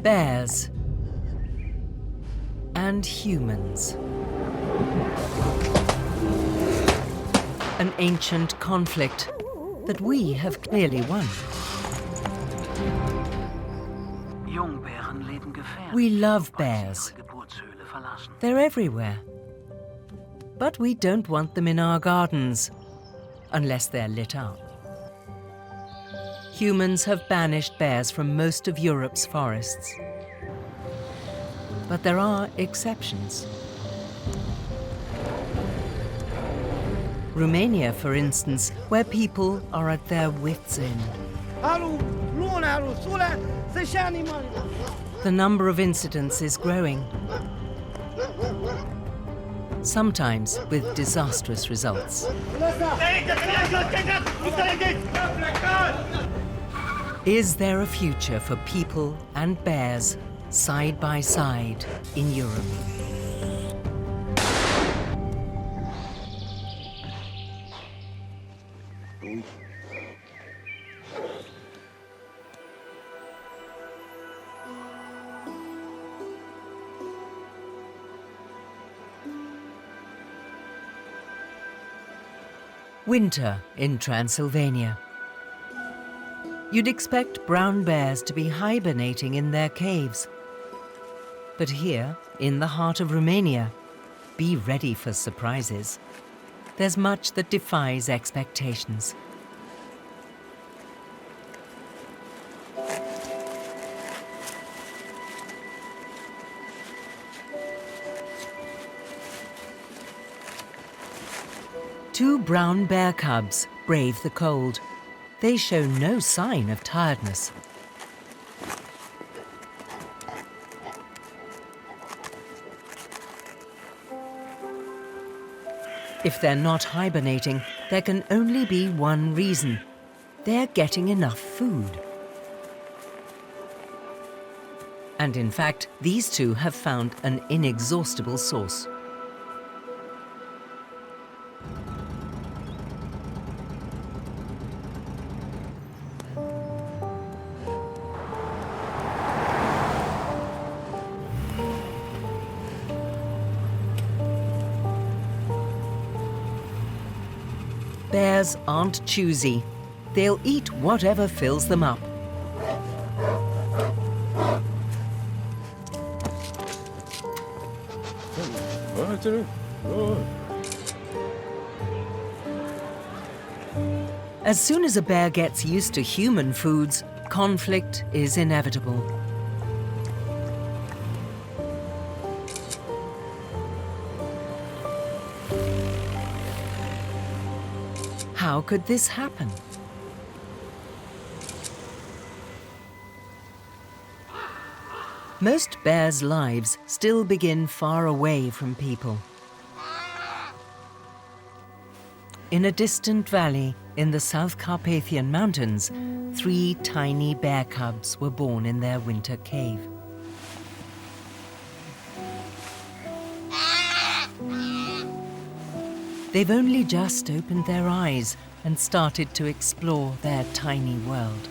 Bears and humans. An ancient conflict that we have clearly won. We love bears. They're everywhere. But we don't want them in our gardens, unless they're lit up. Humans have banished bears from most of Europe's forests. But there are exceptions. Romania, for instance, where people are at their wits' end. The number of incidents is growing, sometimes with disastrous results. Is there a future for people and bears side by side in Europe? Winter in Transylvania. You'd expect brown bears to be hibernating in their caves. But here, in the heart of Romania, be ready for surprises. There's much that defies expectations. Two brown bear cubs brave the cold. They show no sign of tiredness. If they're not hibernating, there can only be one reason. They're getting enough food. And in fact, these two have found an inexhaustible source. Bears aren't choosy. They'll eat whatever fills them up. As soon as a bear gets used to human foods, conflict is inevitable. How could this happen? Most bears' lives still begin far away from people. In a distant valley in the South Carpathian Mountains, 3 tiny bear cubs were born in their winter cave. They've only just opened their eyes and started to explore their tiny world.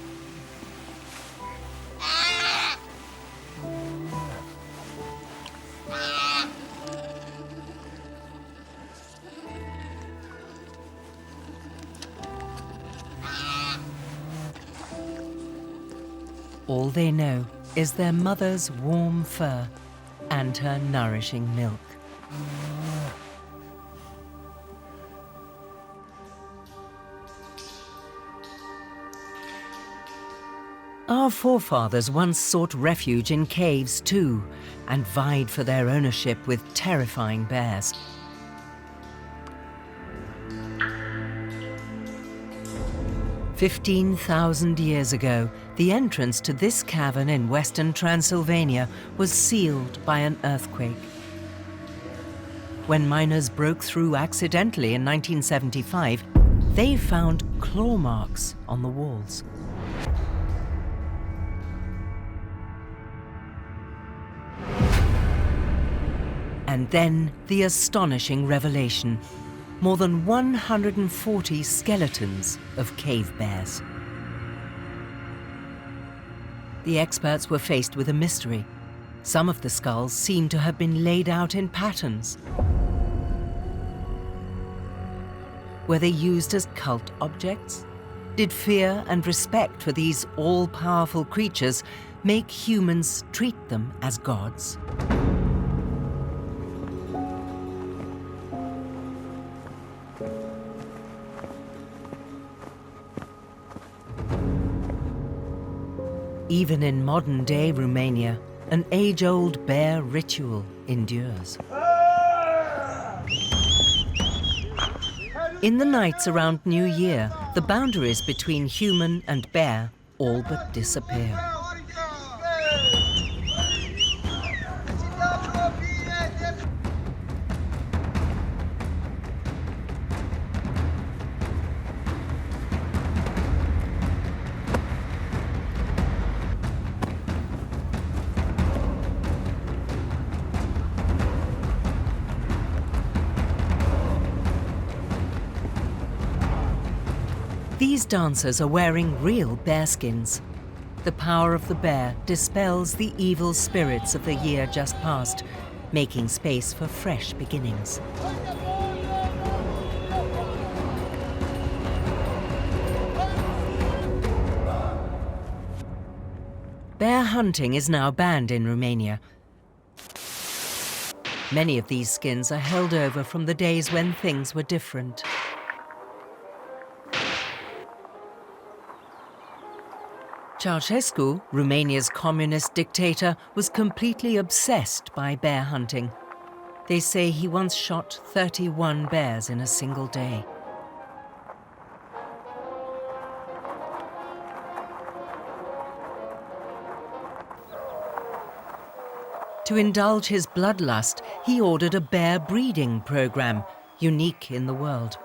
All they know is their mother's warm fur and her nourishing milk. Our forefathers once sought refuge in caves too, and vied for their ownership with terrifying bears. "15,000 years ago, the entrance to this cavern in western Transylvania was sealed by an earthquake. When miners broke through accidentally in 1975, they found claw marks on the walls. And then the astonishing revelation: more than 140 skeletons of cave bears. The experts were faced with a mystery. Some of the skulls seemed to have been laid out in patterns. Were they used as cult objects? Did fear and respect for these all-powerful creatures make humans treat them as gods? Even in modern-day Romania, an age-old bear ritual endures. In the nights around New Year, the boundaries between human and bear all but disappear. These dancers are wearing real bearskins. The power of the bear dispels the evil spirits of the year just past, making space for fresh beginnings. Bear hunting is now banned in Romania. Many of these skins are held over from the days when things were different. Ceausescu, Romania's communist dictator, was completely obsessed by bear hunting. They say he once shot 31 bears in a single day. To indulge his bloodlust, he ordered a bear breeding program, unique in the world.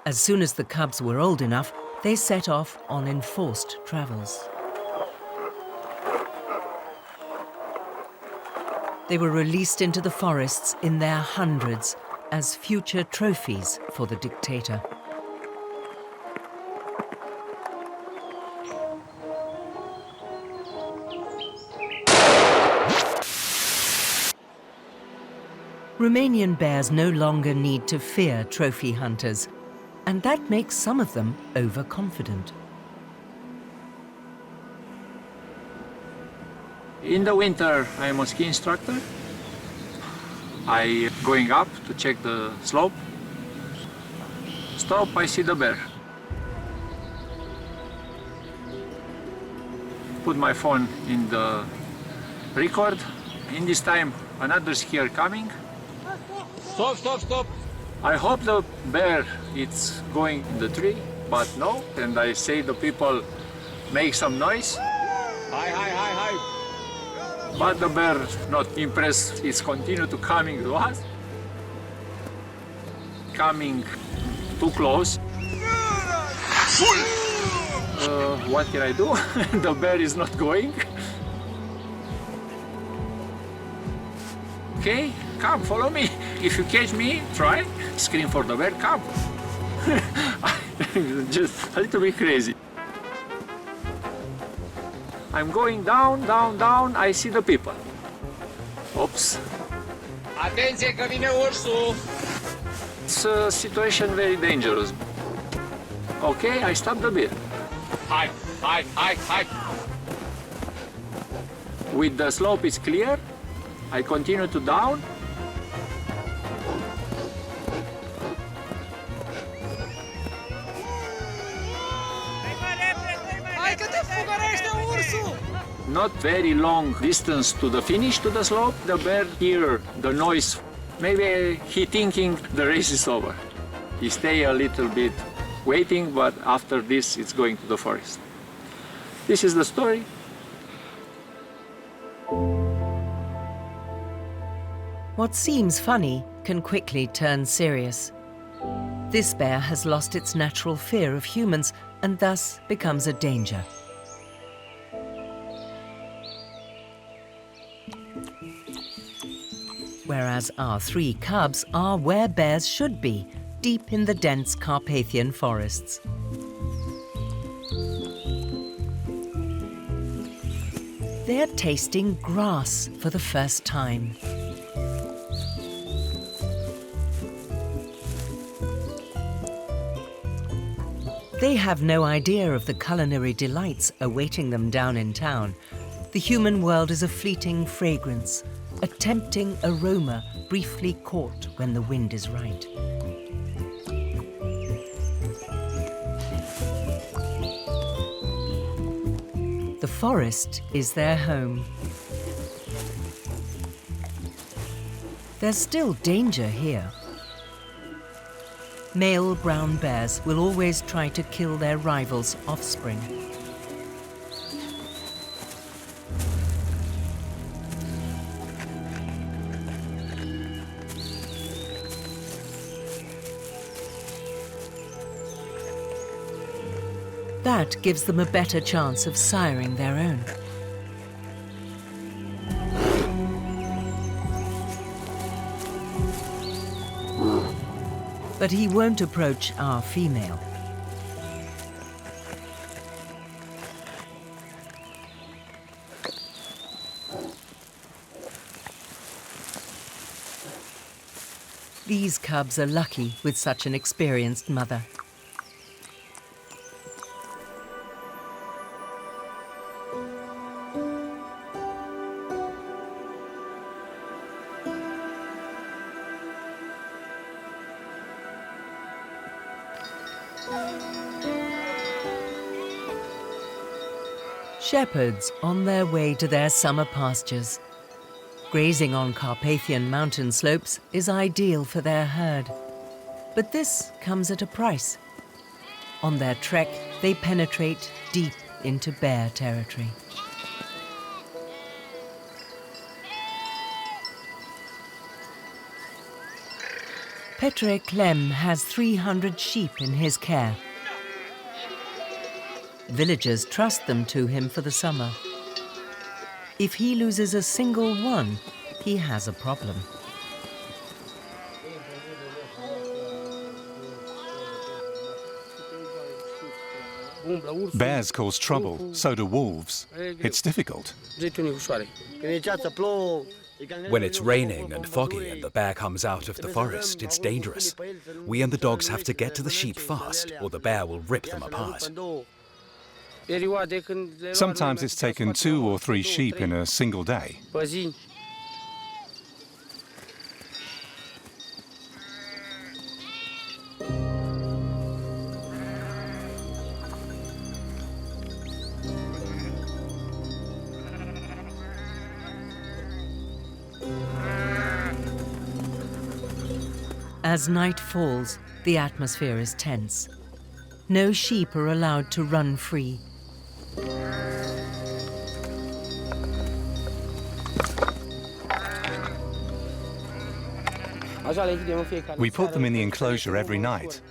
As soon as the cubs were old enough, they set off on enforced travels. They were released into the forests in their hundreds as future trophies for the dictator. Romanian bears no longer need to fear trophy hunters, and that makes some of them overconfident. In the winter, I am a ski instructor. I going up to check the slope. Stop, I see the bear. Put my phone in the record. In this time, another skier coming. Stop, stop, stop. I hope the bear is going in the tree, but no. And I say the people make some noise. Hi, hi, hi, hi. But the bear not impressed. It's continue to coming to us. Coming too close. What can I do? The bear is not going. Okay, come, follow me. If you catch me, try. Scream for the bear, come. Just a little bit crazy. I'm going down, down, down. I see the people. Oops. Atenție că vine ursul! It's a situation very dangerous. Okay, I stop the bear. Hai, hai, hai, hai! With the slope is clear, I continue to down. Hai că te fugărește ursul! Not very long distance to the finish, to the slope. The bear hear the noise. Maybe he thinking the race is over. He stay a little bit waiting, but after this it's going to the forest. This is the story. What seems funny can quickly turn serious. This bear has lost its natural fear of humans and thus becomes a danger. Whereas our 3 cubs are where bears should be, deep in the dense Carpathian forests. They're tasting grass for the first time. They have no idea of the culinary delights awaiting them down in town. The human world is a fleeting fragrance, a tempting aroma briefly caught when the wind is right. The forest is their home. There's still danger here. Male brown bears will always try to kill their rivals' offspring. That gives them a better chance of siring their own. But he won't approach our female. These cubs are lucky with such an experienced mother. Shepherds on their way to their summer pastures. Grazing on Carpathian mountain slopes is ideal for their herd. But this comes at a price. On their trek, they penetrate deep into bear territory. Petre Clem has 300 sheep in his care. Villagers trust them to him for the summer. If he loses a single one, he has a problem. Bears cause trouble, so do wolves. It's difficult. When it's raining and foggy and the bear comes out of the forest, it's dangerous. We and the dogs have to get to the sheep fast, or the bear will rip them apart. Sometimes it's taken 2 or 3 sheep in a single day. As night falls, the atmosphere is tense. No sheep are allowed to run free. We put them in the enclosure every night.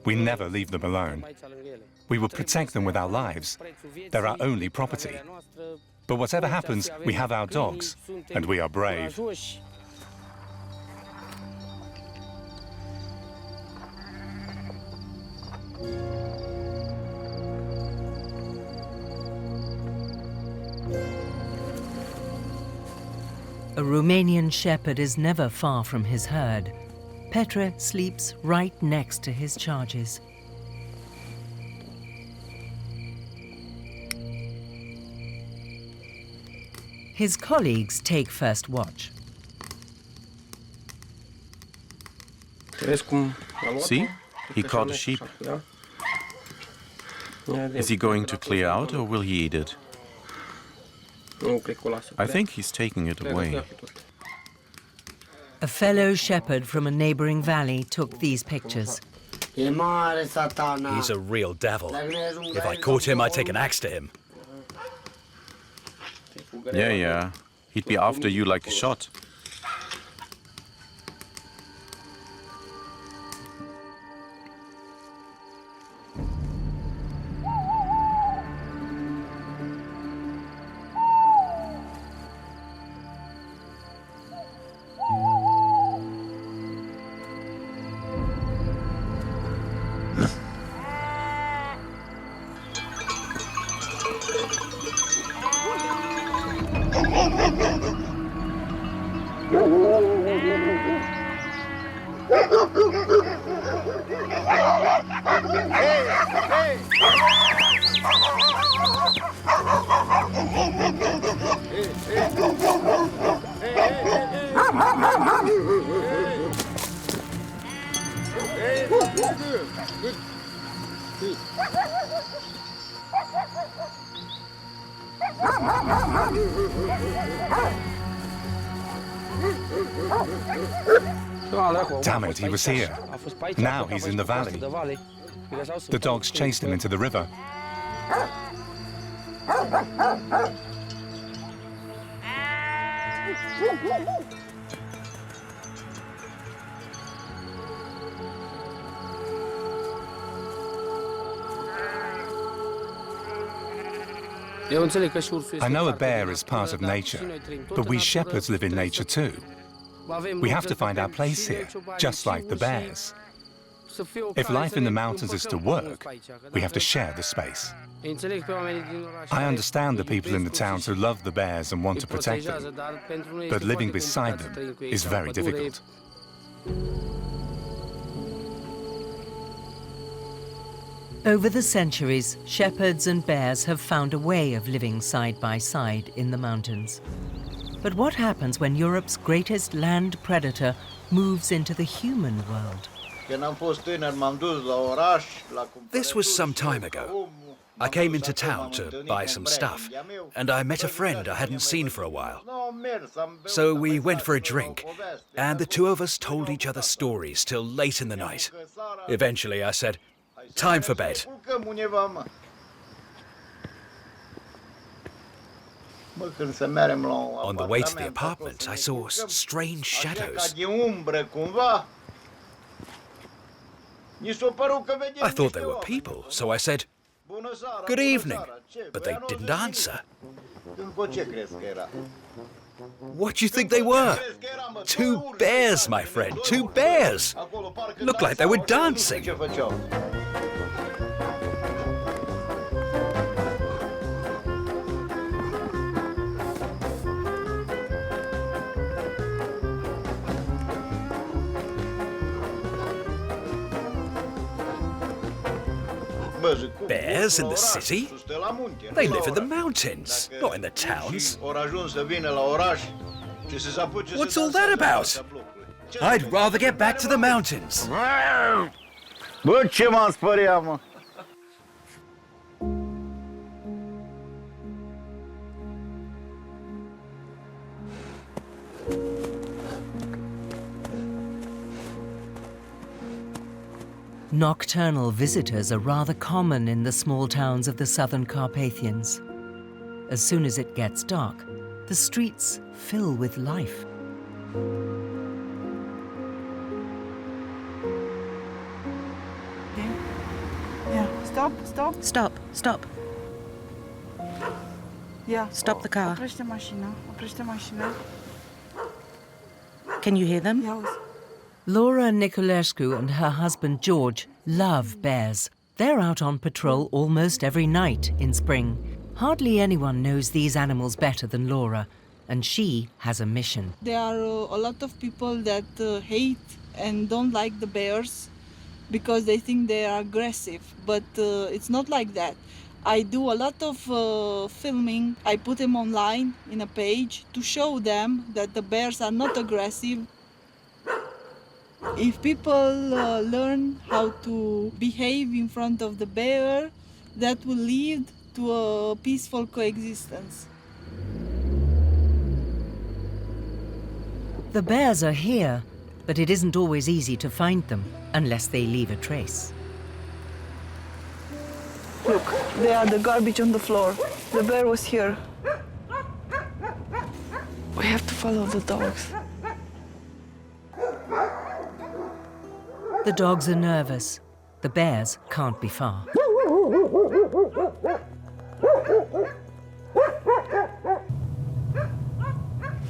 We never leave them alone. We will protect them with our lives. They're our only property. But whatever happens, we have our dogs, and we are brave. A Romanian shepherd is never far from his herd. Petre sleeps right next to his charges. His colleagues take first watch. See? He caught a sheep. Is he going to clear out or will he eat it? I think he's taking it away. A fellow shepherd from a neighboring valley took these pictures. He's a real devil. If I caught him, I'd take an axe to him. Yeah. He'd be after you like a shot. Damn it, he was here. Now he's in the valley. The dogs chased him into the river. I know a bear is part of nature, but we shepherds live in nature too. We have to find our place here, just like the bears. If life in the mountains is to work, we have to share the space. I understand the people in the towns who love the bears and want to protect them, but living beside them is very difficult. Over the centuries, shepherds and bears have found a way of living side by side in the mountains. But what happens when Europe's greatest land predator moves into the human world? This was some time ago. I came into town to buy some stuff, and I met a friend I hadn't seen for a while. So we went for a drink, and the two of us told each other stories till late in the night. Eventually I said, "Time for bed." On the way to the apartment, I saw strange shadows. I thought they were people, so I said, "Good evening," but they didn't answer. What do you think they were? Two bears, my friend, two bears! Looked like they were dancing. Bears in the city? They live in the mountains, not in the towns. What's all that about? I'd rather get back to the mountains. Nocturnal visitors are rather common in the small towns of the southern Carpathians. As soon as it gets dark, the streets fill with life. Yeah, stop. Stop. Yeah. Stop the car. Oprește mașina. Can you hear them? Ia uzi. Laura Niculescu and her husband George love bears. They're out on patrol almost every night in spring. Hardly anyone knows these animals better than Laura, and she has a mission. There are a lot of people that hate and don't like the bears because they think they are aggressive, but it's not like that. I do a lot of filming. I put them online in a page to show them that the bears are not aggressive. If people learn how to behave in front of the bear, that will lead to a peaceful coexistence. The bears are here, but it isn't always easy to find them unless they leave a trace. Look, they are the garbage on the floor. The bear was here. We have to follow the dogs. The dogs are nervous. The bears can't be far.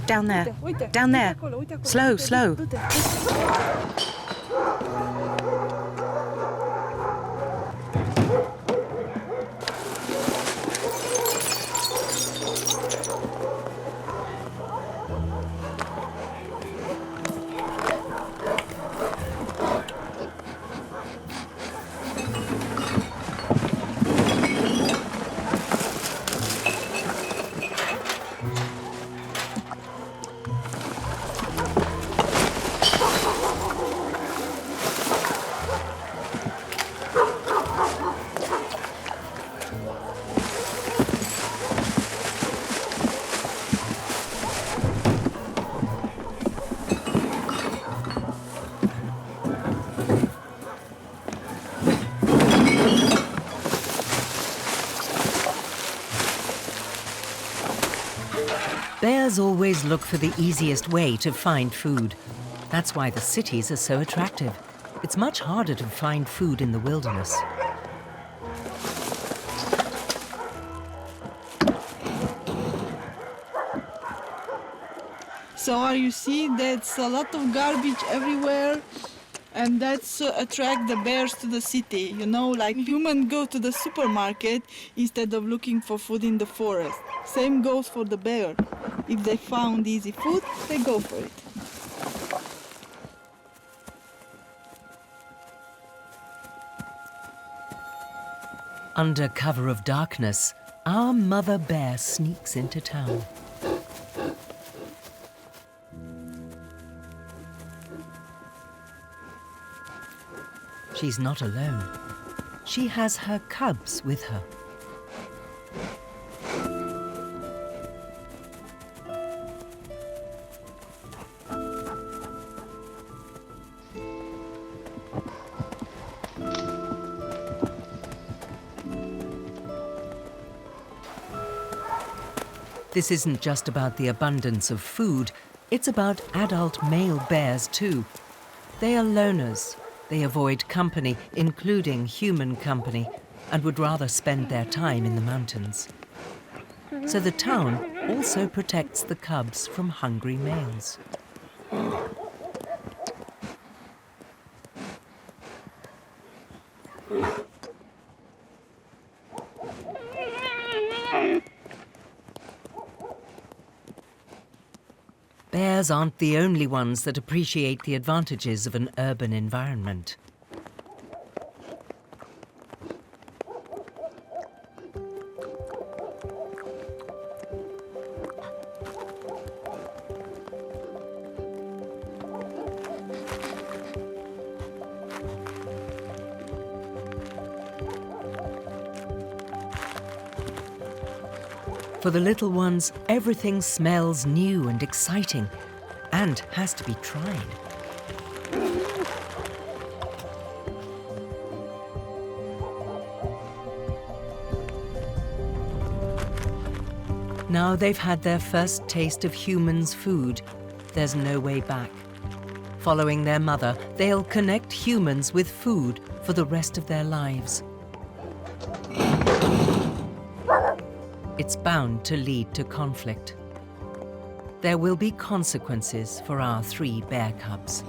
Down there. Down there. Slow. Bears always look for the easiest way to find food. That's why the cities are so attractive. It's much harder to find food in the wilderness. So you see that's a lot of garbage everywhere, and that's attract the bears to the city. You know, like humans go to the supermarket instead of looking for food in the forest. Same goes for the bear. If they found easy food, they go for it. Under cover of darkness, our mother bear sneaks into town. She's not alone. She has her cubs with her. This isn't just about the abundance of food, it's about adult male bears too. They are loners. They avoid company, including human company, and would rather spend their time in the mountains. So the town also protects the cubs from hungry males. Bears aren't the only ones that appreciate the advantages of an urban environment. For the little ones, everything smells new and exciting, and has to be tried. Now they've had their first taste of humans' food, there's no way back. Following their mother, they'll connect humans with food for the rest of their lives. It's bound to lead to conflict. There will be consequences for our 3 bear cubs.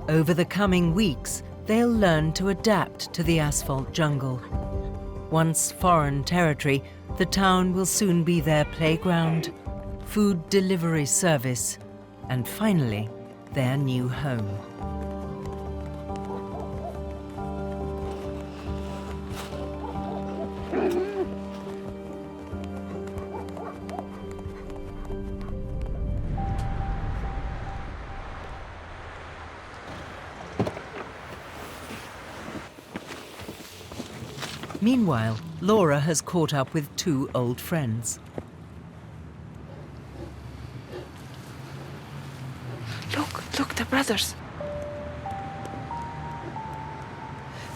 Over the coming weeks, they'll learn to adapt to the asphalt jungle. Once foreign territory, the town will soon be their playground, food delivery service, and finally, their new home. Meanwhile, Laura has caught up with 2 old friends. Look, the brothers.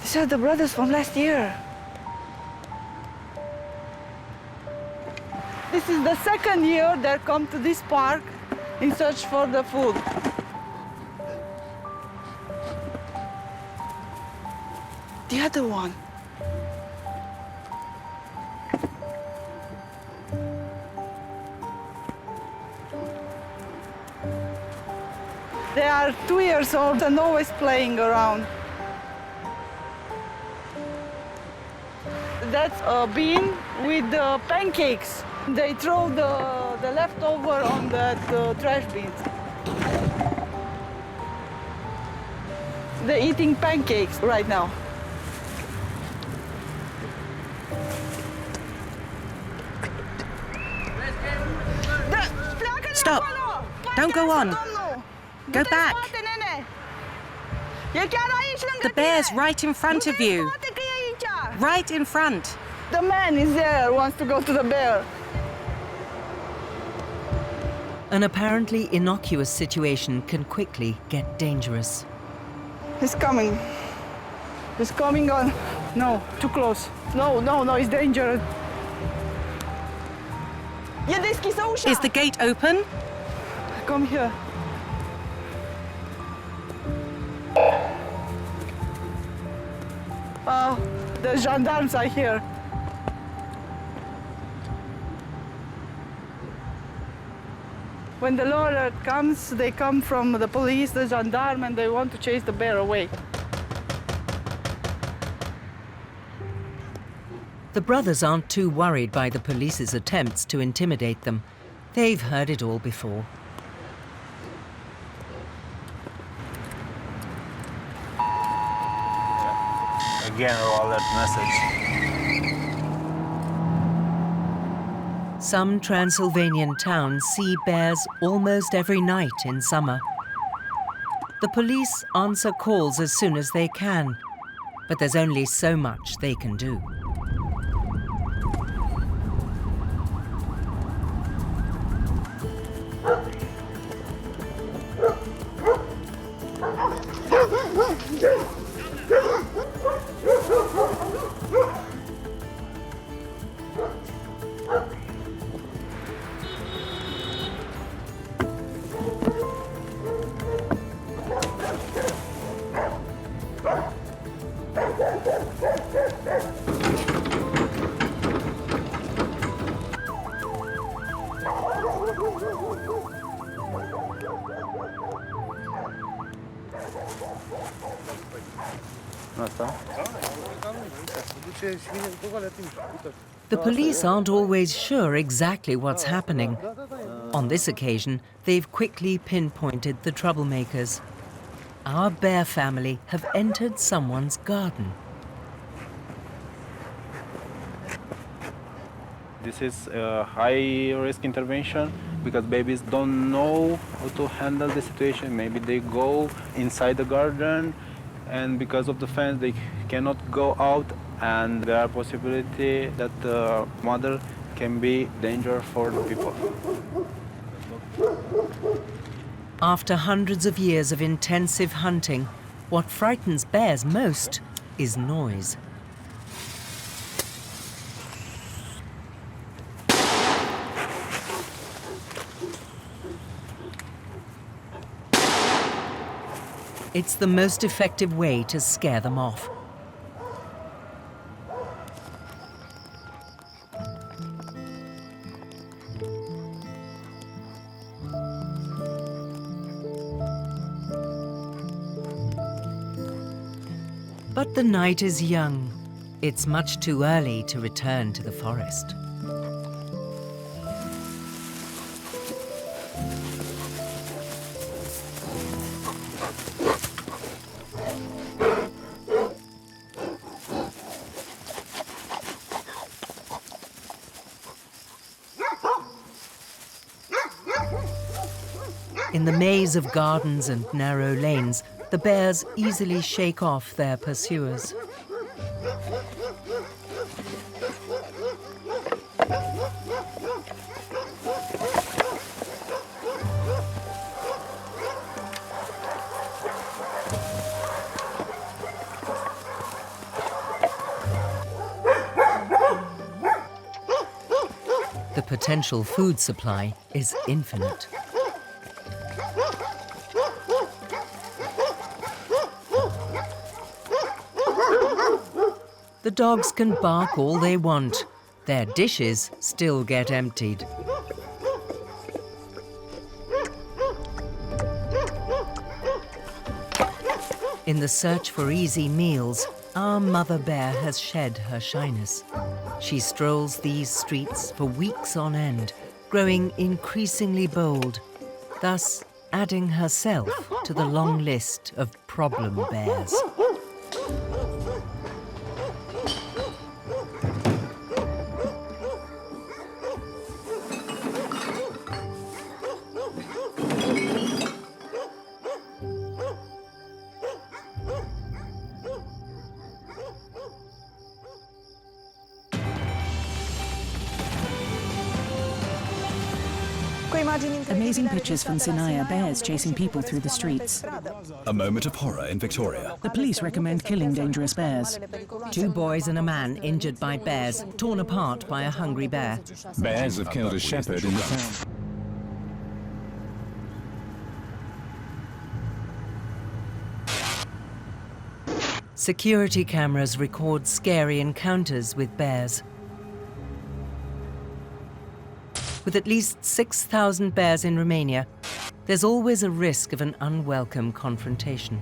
These are the brothers from last year. This is the second year they come to this park in search for the food. The other one. They are 2 years old and always playing around. That's a bin with pancakes. They throw the leftover on that trash bin. They're eating pancakes right now. Stop! Don't go on. Go back. The bear's right in front of you. Right in front. The man is there, wants to go to the bear. An apparently innocuous situation can quickly get dangerous. He's coming. He's coming on. No, too close. No, no, no, it's dangerous. Is the gate open? Come here. The gendarmes are here. When the law alert comes, they come from the police, the gendarme, and they want to chase the bear away. The brothers aren't too worried by the police's attempts to intimidate them. They've heard it all before. Again, alert message. Some Transylvanian towns see bears almost every night in summer. The police answer calls as soon as they can, but there's only so much they can do. The police aren't always sure exactly what's happening. On this occasion, they've quickly pinpointed the troublemakers. Our bear family have entered someone's garden. This is a high-risk intervention because babies don't know how to handle the situation. Maybe they go inside the garden, and because of the fence, they cannot go out, and there are possibility that the mother can be danger for the people. After hundreds of years of intensive hunting, what frightens bears most is noise. It's the most effective way to scare them off. But the night is young. It's much too early to return to the forest. In the maze of gardens and narrow lanes, the bears easily shake off their pursuers. The potential food supply is infinite. The dogs can bark all they want. Their dishes still get emptied. In the search for easy meals, our mother bear has shed her shyness. She strolls these streets for weeks on end, growing increasingly bold, thus adding herself to the long list of problem bears. Amazing pictures from Sinaia, bears chasing people through the streets. A moment of horror in Victoria. The police recommend killing dangerous bears. 2 boys and a man injured by bears, torn apart by a hungry bear. Bears have killed a shepherd in the town. Security cameras record scary encounters with bears. With at least 6,000 bears in Romania, there's always a risk of an unwelcome confrontation.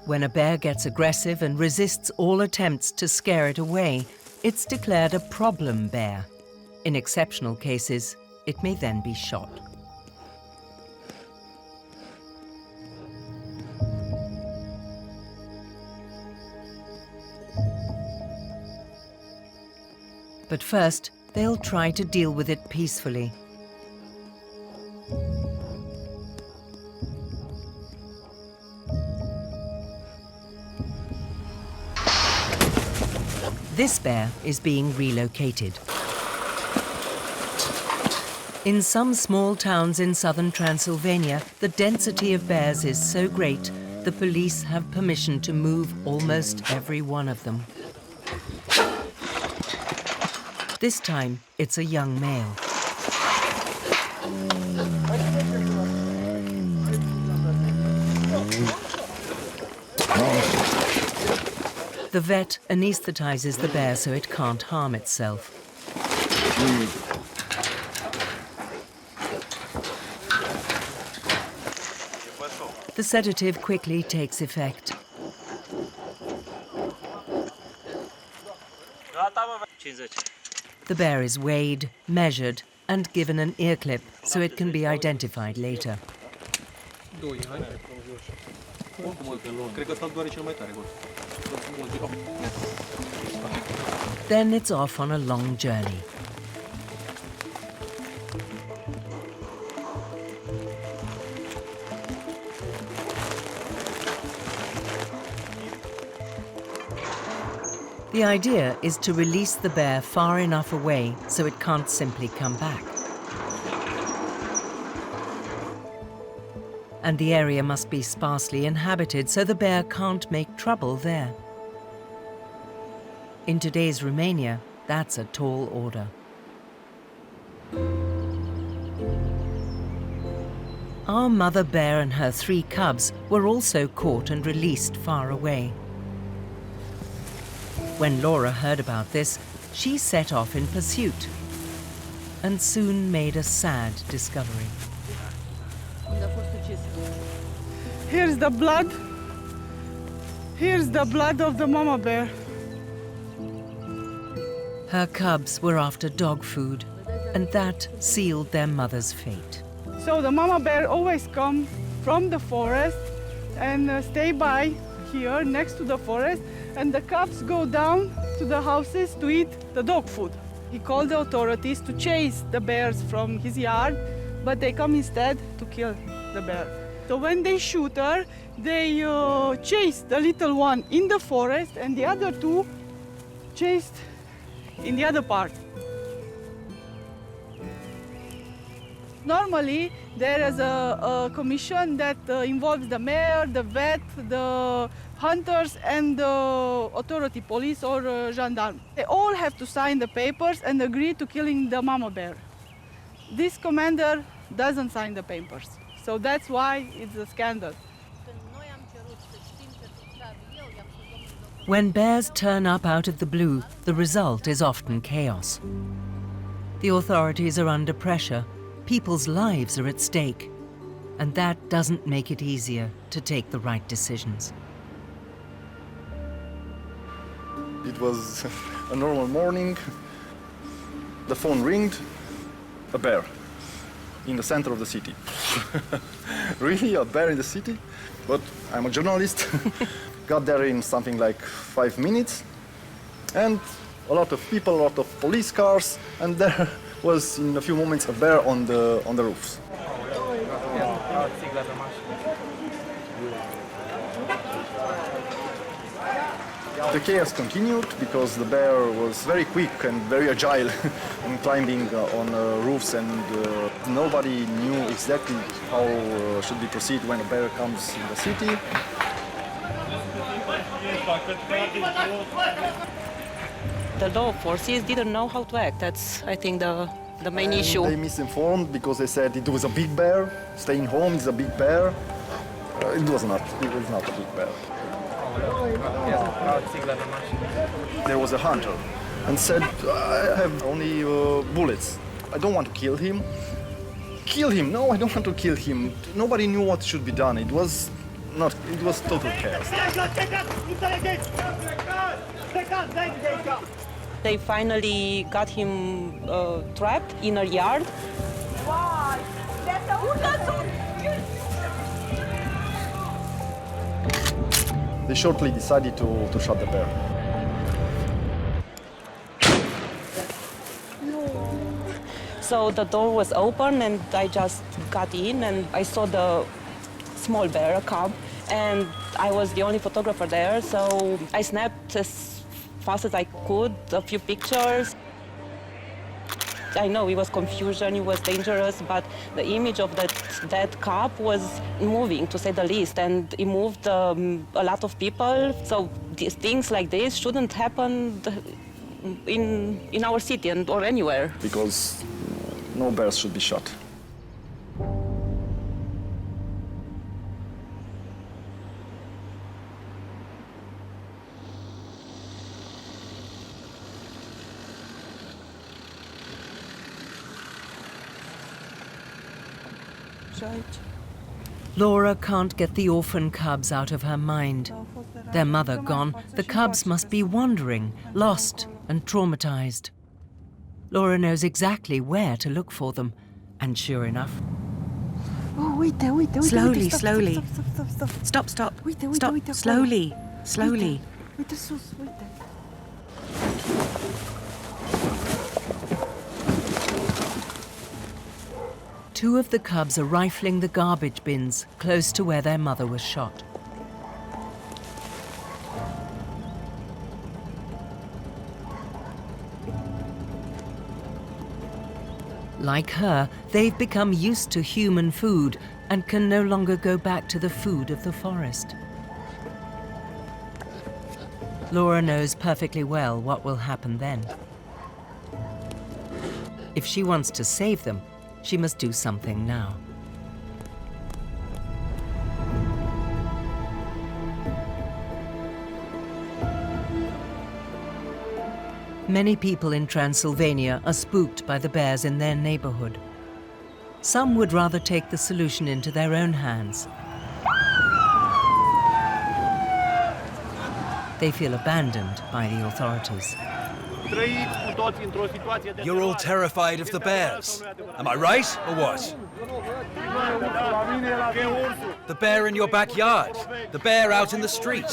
When a bear gets aggressive and resists all attempts to scare it away, it's declared a problem bear. In exceptional cases, it may then be shot. But first, they'll try to deal with it peacefully. This bear is being relocated. In some small towns in southern Transylvania, the density of bears is so great, the police have permission to move almost every one of them. This time, it's a young male. The vet anesthetizes the bear so it can't harm itself. The sedative quickly takes effect. The bear is weighed, measured, and given an ear clip so it can be identified later. Then it's off on a long journey. The idea is to release the bear far enough away so it can't simply come back. And the area must be sparsely inhabited so the bear can't make trouble there. In today's Romania, that's a tall order. Our mother bear and her 3 cubs were also caught and released far away. When Laura heard about this, she set off in pursuit and soon made a sad discovery. Here's the blood. Here's the blood of the mama bear. Her cubs were after dog food, and that sealed their mother's fate. So the mama bear always come from the forest and stay by here next to the forest, and the cubs go down to the houses to eat the dog food. He called the authorities to chase the bears from his yard, but they come instead to kill the bear. So when they shoot her, they chase the little one in the forest, and the other 2 chased in the other part. Normally, there is a commission that involves the mayor, the vet, the hunters, and the authority, police or gendarme. They all have to sign the papers and agree to killing the mama bear. This commander doesn't sign the papers, so that's why it's a scandal. When bears turn up out of the blue, the result is often chaos. The authorities are under pressure, people's lives are at stake, and that doesn't make it easier to take the right decisions. It was a normal morning. The phone ringed. A bear in the center of the city. Really, a bear in the city? But I'm a journalist. Got there in something like 5 minutes, and a lot of people, a lot of police cars, and there was in a few moments a bear on the roofs. The chaos continued because the bear was very quick and very agile in climbing on roofs, and nobody knew exactly how should we proceed when a bear comes in the city. The law forces didn't know how to act. That's, I think, the main issue. They misinformed because they said it was a big bear. Staying home is a big bear. It was not. It was not a big bear. There was a hunter and said, I have only bullets. I don't want to kill him. Kill him? No, I don't want to kill him. Nobody knew what should be done. It was total chaos. They finally got him trapped in a yard. They shortly decided to shot the bear. So the door was open and I just got in and I saw the small bear, a cub, and I was the only photographer there, so I snapped as fast as I could a few pictures. I know it was confusion, it was dangerous, but the image of that dead cub was moving, to say the least, and it moved a lot of people. So things like this shouldn't happen in our city or anywhere. Because no bears should be shot. Laura can't get the orphan cubs out of her mind. Their mother gone, the cubs must be wandering, lost and traumatized. Laura knows exactly where to look for them, and sure enough. Slowly, slowly. Stop, stop. Stop, slowly, slowly. Two of the cubs are rifling the garbage bins close to where their mother was shot. Like her, they've become used to human food and can no longer go back to the food of the forest. Laura knows perfectly well what will happen then. If she wants to save them, she must do something now. Many people in Transylvania are spooked by the bears in their neighborhood. Some would rather take the solution into their own hands. They feel abandoned by the authorities. You're all terrified of the bears. Am I right, or what? The bear in your backyard. The bear out in the street.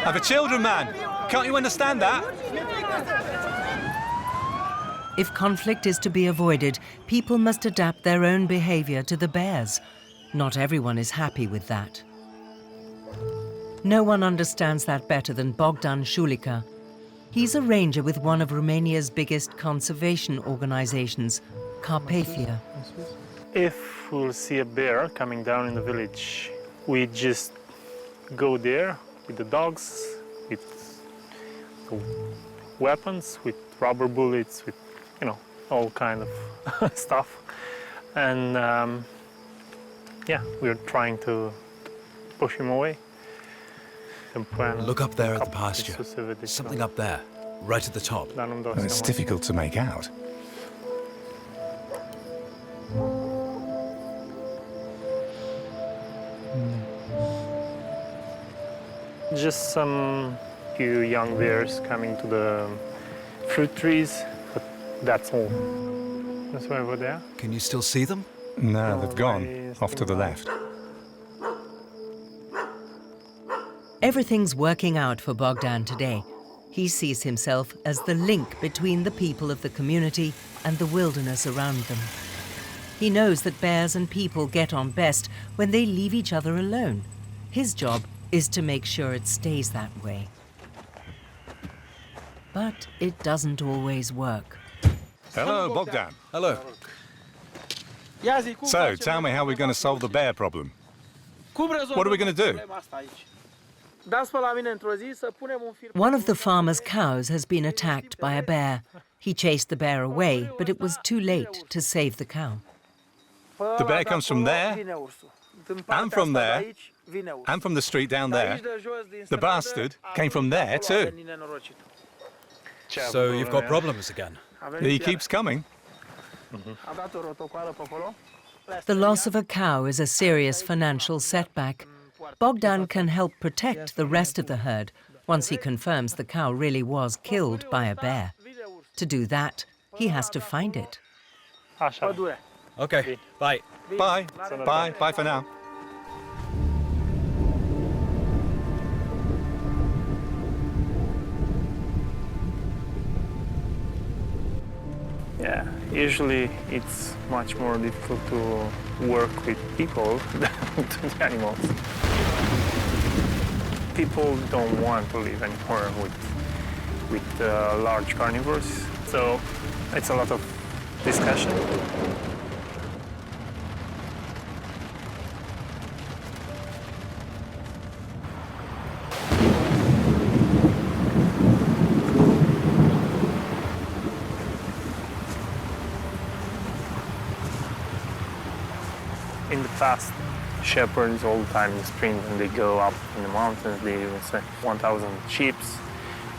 Have a children, man. Can't you understand that? If conflict is to be avoided, people must adapt their own behavior to the bears. Not everyone is happy with that. No one understands that better than Bogdan Shulica. He's a ranger with one of Romania's biggest conservation organizations, Carpathia. If we'll see a bear coming down in the village, we just go there with the dogs, with weapons, with rubber bullets, with, you know, all kind of stuff. And yeah, we're trying to push him away. Look up there at the pasture. Something up there, right at the top. It's difficult to make out. Just some few young bears coming to the fruit trees, but that's all. That's why over there. Can you still see them? No, they've gone, off to the left. Everything's working out for Bogdan today. He sees himself as the link between the people of the community and the wilderness around them. He knows that bears and people get on best when they leave each other alone. His job is to make sure it stays that way. But it doesn't always work. Hello, Bogdan. Hello. So, tell me how we're going to solve the bear problem. What are we going to do? One of the farmer's cows has been attacked by a bear. He chased the bear away, but it was too late to save the cow. The bear comes from there, and from there, and from the street down there. The bastard came from there too. So you've got problems again? He keeps coming. The loss of a cow is a serious financial setback. Bogdan can help protect the rest of the herd once he confirms the cow really was killed by a bear. To do that, he has to find it. Okay, bye. Bye. Bye. Bye for now. Yeah, usually it's much more difficult to work with people than with the animals. People don't want to live anymore with large carnivores, so it's a lot of discussion. In the past, shepherds all the time in spring when they go up in the mountains, they even say 1,000 sheep.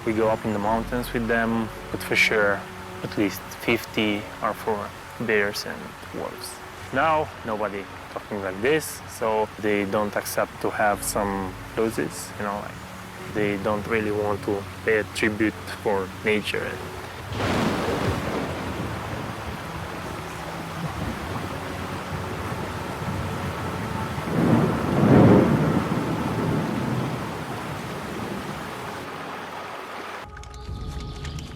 We go up in the mountains with them, but for sure at least 50 are for bears and wolves. Now nobody talking like this, so they don't accept to have some losses, you know, like they don't really want to pay a tribute for nature.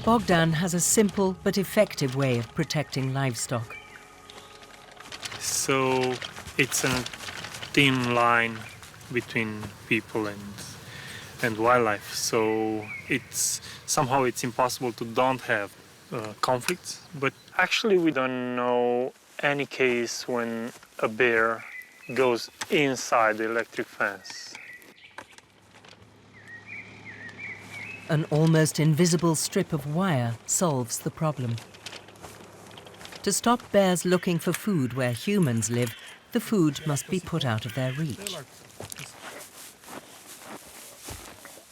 Bogdan has a simple but effective way of protecting livestock. So it's a thin line between people and wildlife. So it's somehow it's impossible to don't have conflicts. But actually, we don't know any case when a bear goes inside the electric fence. An almost invisible strip of wire solves the problem. To stop bears looking for food where humans live, the food must be put out of their reach.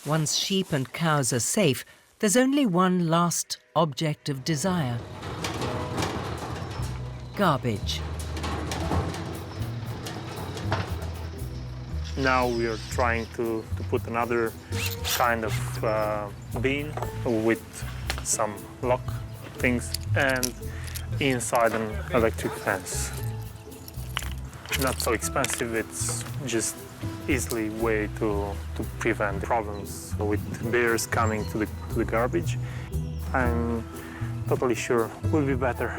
Once sheep and cows are safe, there's only one last object of desire: garbage. Now we are trying to put another kind of bin with some lock things and inside an electric fence. Not so expensive, it's just easily way to prevent problems with bears coming to the garbage. I'm totally sure it will be better.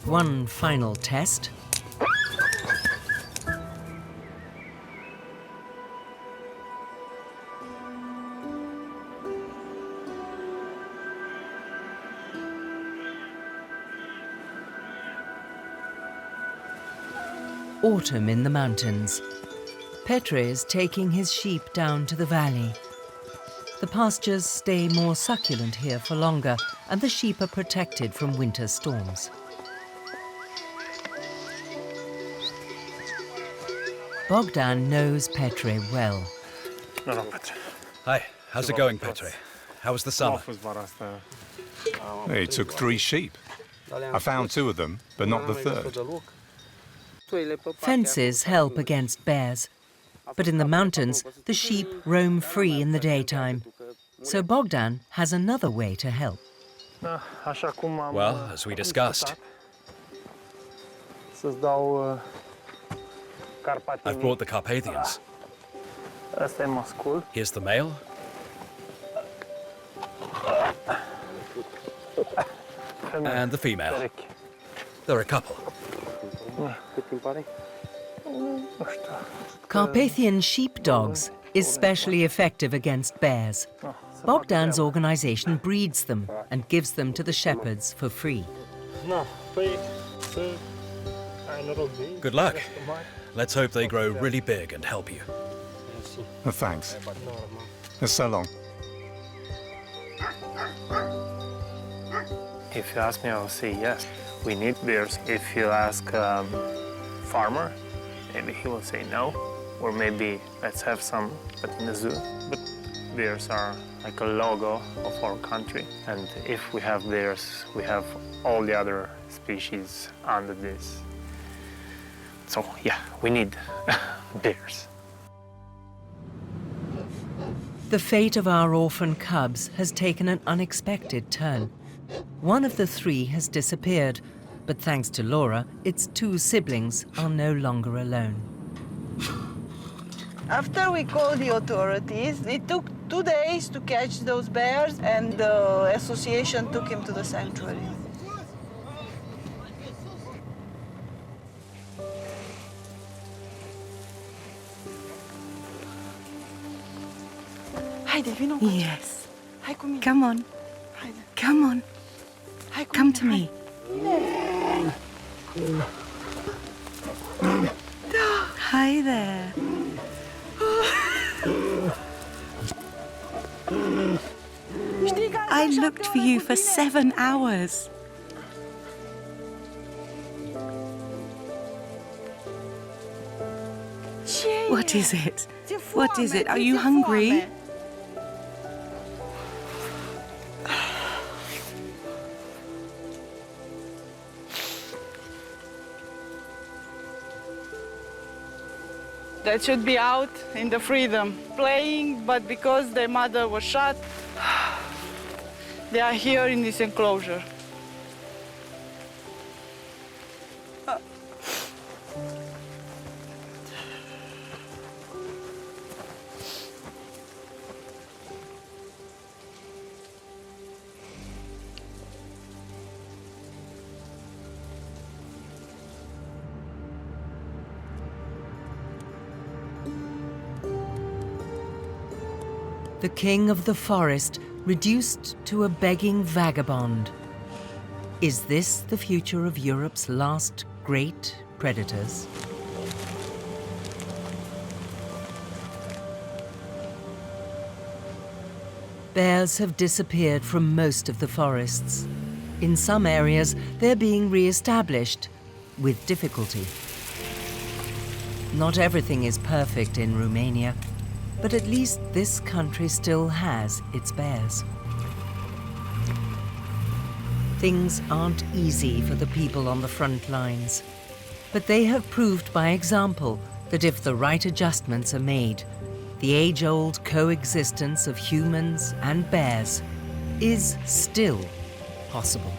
One final test. Autumn in the mountains. Petre is taking his sheep down to the valley. The pastures stay more succulent here for longer, and the sheep are protected from winter storms. Bogdan knows Petre well. No, Petre. Hi, how's it going, Petre? How was the summer? It took 3 sheep. I found 2 of them, but not the third. Fences help against bears, but in the mountains, the sheep roam free in the daytime. So Bogdan has another way to help. Well, as we discussed, I've brought the Carpathians. Here's the male. And the female. They're a couple. Carpathian sheepdogs is specially effective against bears. Bogdan's organization breeds them and gives them to the shepherds for free. Good luck. Let's hope they grow really big and help you. Oh, thanks. It's so long. If you ask me, I'll say yes. We need bears. If you ask farmer, maybe he will say no. Or maybe let's have some, but in the zoo. But bears are like a logo of our country. And if we have bears, we have all the other species under this. So yeah, we need bears. The fate of our orphan cubs has taken an unexpected turn. One of the three has disappeared, but thanks to Laura, its two siblings are no longer alone. After we called the authorities, it took 2 days to catch those bears, and the association took him to the sanctuary. Yes. Come on. Come on. Come to me. Hi there. I looked for you for 7 hours. What is it? What is it? Are you hungry? That should be out in the freedom, playing, but because their mother was shot, they are here in this enclosure. The king of the forest reduced to a begging vagabond. Is this the future of Europe's last great predators? Bears have disappeared from most of the forests. In some areas, they're being re-established with difficulty. Not everything is perfect in Romania, but at least this country still has its bears. Things aren't easy for the people on the front lines, but they have proved by example that if the right adjustments are made, the age-old coexistence of humans and bears is still possible.